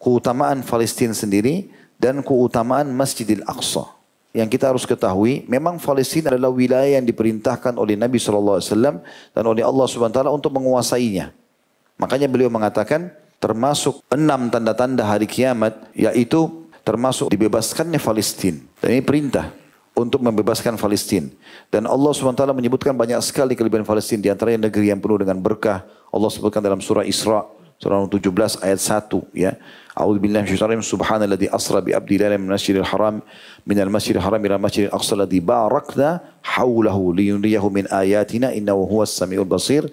keutamaan Palestina sendiri dan keutamaan Masjidil Aqsa. Yang kita harus ketahui, memang Palestina adalah wilayah yang diperintahkan oleh Nabi SAW dan oleh Allah SWT untuk menguasainya. Makanya beliau mengatakan, termasuk 6 tanda-tanda hari kiamat, yaitu termasuk dibebaskannya Palestina. Dan ini perintah untuk membebaskan Palestina. Dan Allah SWT menyebutkan banyak sekali kelebihan Palestina. Di antaranya negeri yang penuh dengan berkah. Allah sebutkan dalam surah Isra, surah 17 ayat 1. Ya. A'udzubillahi minasyaitonir rajim. Subhanalladzi asra bi 'abdihi lailan minal masjidil haram ila masjidil aqsa alladzi barakna haulahu liyuriyahu min ayatina innahu huwas samiul basir.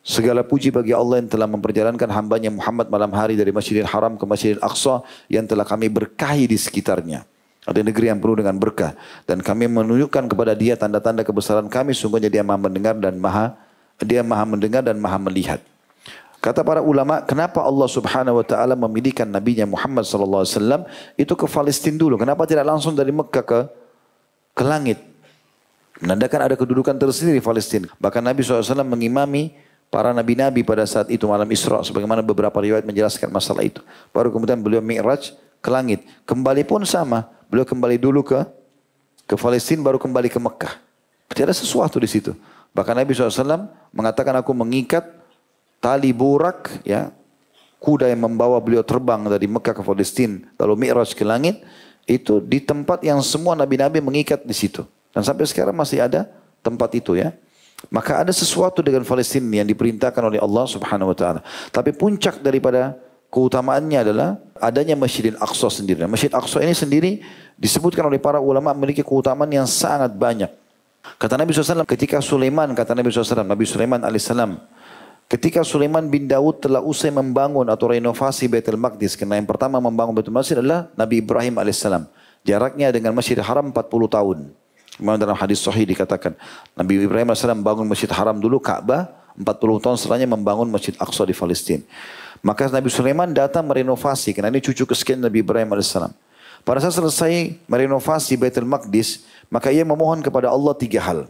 Segala puji bagi Allah yang telah memperjalankan hambanya Muhammad malam hari dari Masjidil Haram ke Masjidil Aqsa yang telah kami berkahi di sekitarnya. Ada negeri yang penuh dengan berkah. Dan kami menunjukkan kepada dia tanda-tanda kebesaran kami. Sungguhnya dia maha mendengar dan maha melihat. Kata para ulama, kenapa Allah Subhanahu wa taala memilihkan nabinya Muhammad sallallahu alaihi wasallam itu ke Palestina dulu? Kenapa tidak langsung dari Mekah ke langit? Menandakan ada kedudukan tersendiri di Palestina. Bahkan Nabi SAW mengimami para nabi-nabi pada saat itu malam Isra, sebagaimana beberapa riwayat menjelaskan masalah itu. Baru kemudian beliau Mi'raj ke langit. Kembali pun sama, beliau kembali dulu ke Palestina, baru kembali ke Mekah. Tidak ada sesuatu di situ. Bahkan Nabi SAW mengatakan, aku mengikat tali burak, ya, kuda yang membawa beliau terbang dari Mekah ke Palestina, lalu Mi'raj ke langit, itu di tempat yang semua nabi-nabi mengikat di situ. Dan sampai sekarang masih ada tempat itu, ya. Maka ada sesuatu dengan Palestina yang diperintahkan oleh Allah Subhanahu wa taala. Tapi puncak daripada keutamaannya adalah adanya Masjidil Aqsa sendiri. Masjid Aqsa ini sendiri disebutkan oleh para ulama memiliki keutamaan yang sangat banyak. Kata Nabi SAW, ketika Sulaiman, kata Nabi SAW, Nabi Sulaiman alaihissalam, ketika Sulaiman bin Daud telah usai membangun atau renovasi Baitul Maqdis, karena yang pertama membangun Baitul Maqdis adalah Nabi Ibrahim alaihissalam. Jaraknya dengan Masjidil Haram 40 tahun. Memang dalam hadis sahih dikatakan, Nabi Ibrahim AS bangun Masjid Haram dulu, Ka'bah, 40 tahun setelahnya membangun Masjid Aqsa di Palestina. Maka Nabi Sulaiman datang merenovasi, karena ini cucu kesekian Nabi Ibrahim AS. Pada saat selesai merenovasi Baitul Maqdis, maka ia memohon kepada Allah 3 hal.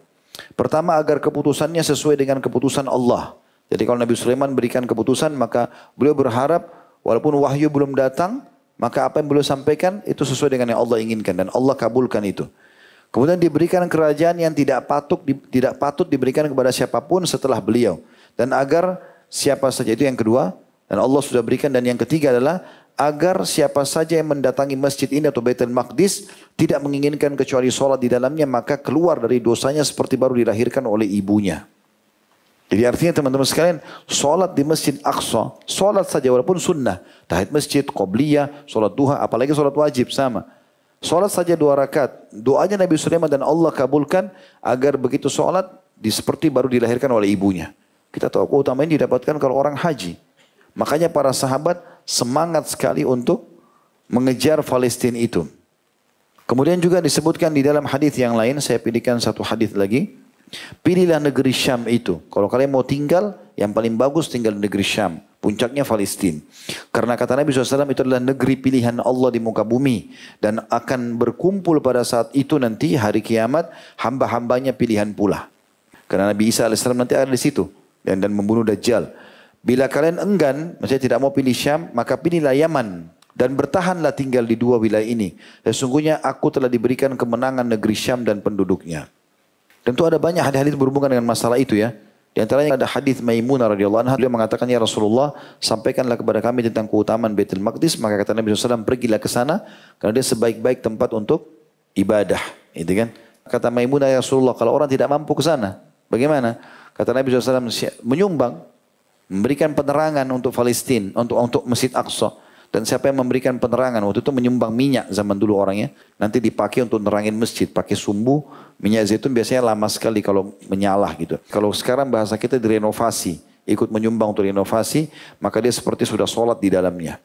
Pertama, agar keputusannya sesuai dengan keputusan Allah. Jadi kalau Nabi Sulaiman berikan keputusan, maka beliau berharap walaupun wahyu belum datang, maka apa yang beliau sampaikan itu sesuai dengan yang Allah inginkan. Dan Allah kabulkan itu. Kemudian diberikan kerajaan yang tidak patut diberikan kepada siapapun setelah beliau. Dan agar siapa saja, itu yang kedua. Dan Allah sudah berikan. Dan yang ketiga adalah agar siapa saja yang mendatangi masjid ini atau Baitul Maqdis tidak menginginkan kecuali sholat di dalamnya, maka keluar dari dosanya seperti baru dilahirkan oleh ibunya. Jadi artinya teman-teman sekalian, sholat di Masjid Aqsa, sholat saja walaupun sunnah. Tahiyat masjid, qobliyah, sholat duha, apalagi sholat wajib sama. Sholat saja 2 rakaat. Doanya Nabi Sulaiman dan Allah kabulkan agar begitu sholat seperti baru dilahirkan oleh ibunya. Kita tahu keutamaan ini didapatkan kalau orang haji. Makanya para sahabat semangat sekali untuk mengejar Palestina itu. Kemudian juga disebutkan di dalam hadis yang lain, saya pilihkan satu hadis lagi. Pilihlah negeri Syam itu. Kalau kalian mau tinggal, yang paling bagus tinggal di negeri Syam. Puncaknya Palestina. Karena kata Nabi SAW itu adalah negeri pilihan Allah di muka bumi. Dan akan berkumpul pada saat itu nanti hari kiamat hamba-hambanya pilihan pula. Karena Nabi Isa AS nanti ada di situ. Dan membunuh Dajjal. Bila kalian enggan, maksudnya tidak mau pilih Syam, maka pilihlah Yaman. Dan bertahanlah tinggal di 2 wilayah ini. Sesungguhnya aku telah diberikan kemenangan negeri Syam dan penduduknya. Tentu ada banyak hadis-hadis berhubungan dengan masalah itu, ya. Di antaranya ada hadis Maimunah radhiyallahu anha, beliau mengatakan, ya Rasulullah, sampaikanlah kepada kami tentang keutamaan Baitul Maqdis. Maka kata Nabi SAW, pergilah ke sana karena dia sebaik-baik tempat untuk ibadah, gitu kan? Kata Maimunah, ya Rasulullah, kalau orang tidak mampu ke sana, bagaimana? Kata Nabi SAW, menyumbang, memberikan penerangan untuk Palestina, untuk Masjid Aqsa. Dan siapa yang memberikan penerangan, waktu itu menyumbang minyak zaman dulu orangnya, nanti dipakai untuk nerangin masjid, pakai sumbu, minyak zaitun biasanya lama sekali kalau menyala gitu. Kalau sekarang bahasa kita direnovasi, ikut menyumbang untuk renovasi, maka dia seperti sudah sholat di dalamnya.